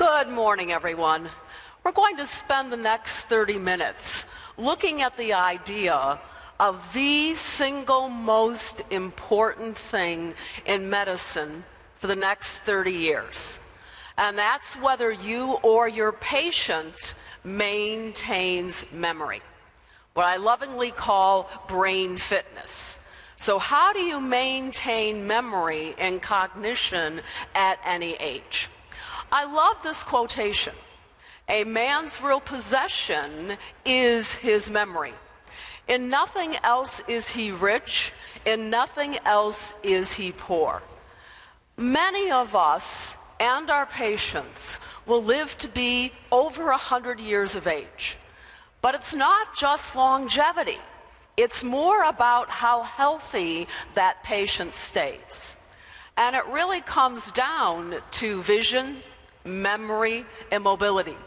Good morning, everyone. We're going to spend the next 30 minutes looking at the idea of the single most important thing in medicine for the next 30 years. And that's whether you or your patient maintains memory, what I lovingly call brain fitness. So how do you maintain memory and cognition at any age? I love this quotation. A man's real possession is his memory. In nothing else is he rich, in nothing else is he poor. Many of us and our patients will live to be over 100 years of age. But it's not just longevity. It's more about how healthy that patient stays. And it really comes down to vision, memory, and mobility.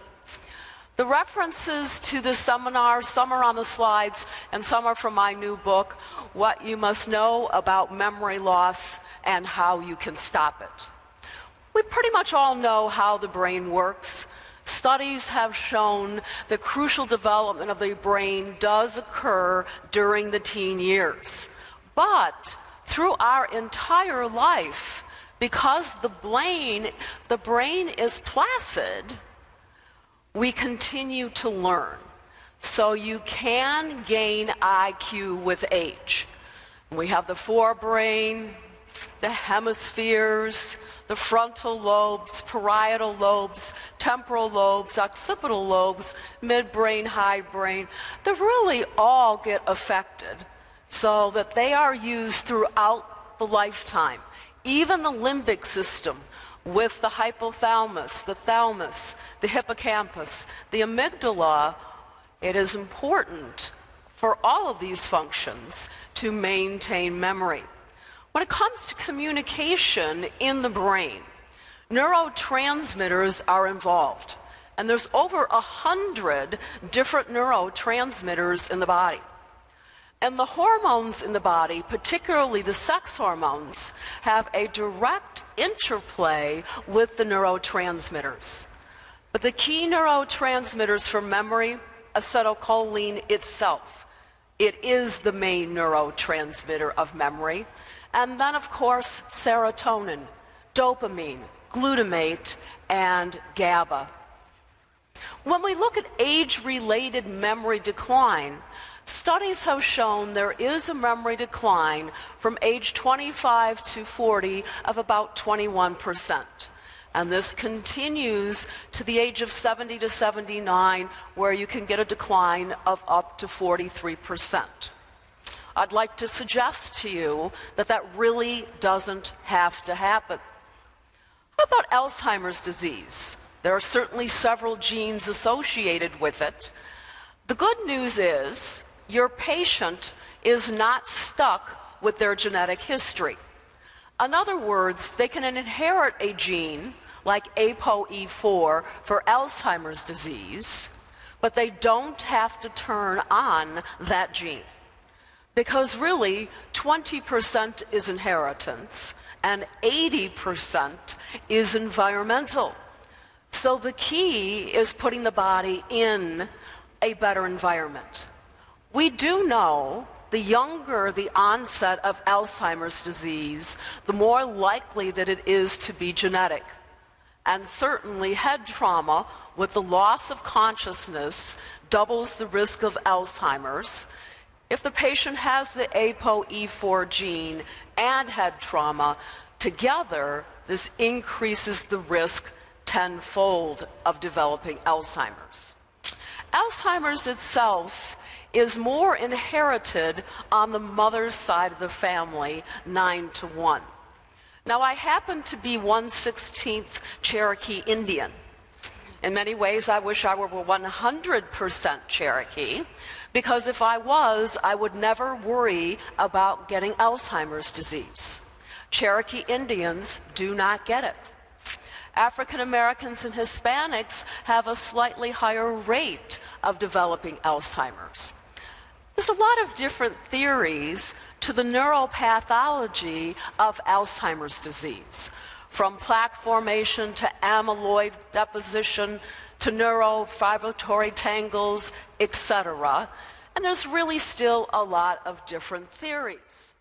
The references to this seminar, some are on the slides and some are from my new book, What You Must Know About Memory Loss and How You Can Stop It. We pretty much all know how the brain works. Studies have shown the crucial development of the brain does occur during the teen years. But through our entire life, because the brain is placid, we continue to learn. So you can gain IQ with age. We have the forebrain, the hemispheres, the frontal lobes, parietal lobes, temporal lobes, occipital lobes, midbrain, hindbrain. They really all get affected so that they are used throughout the lifetime. Even the limbic system with the hypothalamus, the thalamus, the hippocampus, the amygdala, it is important for all of these functions to maintain memory. When it comes to communication in the brain, neurotransmitters are involved. And there's over 100 different neurotransmitters in the body. And the hormones in the body, particularly the sex hormones, have a direct interplay with the neurotransmitters. But the key neurotransmitters for memory, acetylcholine itself, it is the main neurotransmitter of memory. And then, of course, serotonin, dopamine, glutamate, and GABA. When we look at age-related memory decline, studies have shown there is a memory decline from age 25 to 40 of about 21%. And this continues to the age of 70 to 79, where you can get a decline of up to 43%. I'd like to suggest to you that that really doesn't have to happen. How about Alzheimer's disease? There are certainly several genes associated with it. The good news is your patient is not stuck with their genetic history. In other words, they can inherit a gene like ApoE4 for Alzheimer's disease, but they don't have to turn on that gene. Because really, 20% is inheritance and 80% is environmental. So the key is putting the body in a better environment. We do know the younger the onset of Alzheimer's disease, the more likely that it is to be genetic. And certainly head trauma with the loss of consciousness doubles the risk of Alzheimer's. If the patient has the ApoE4 gene and head trauma, together this increases the risk tenfold of developing Alzheimer's. Alzheimer's itself is more inherited on the mother's side of the family, 9-1. Now, I happen to be 1/16 Cherokee Indian. In many ways, I wish I were 100% Cherokee, because if I was, I would never worry about getting Alzheimer's disease. Cherokee Indians do not get it. African Americans and Hispanics have a slightly higher rate of developing Alzheimer's. There's a lot of different theories to the neuropathology of Alzheimer's disease. from plaque formation to amyloid deposition to neurofibrillatory tangles, etc. And there's really still a lot of different theories.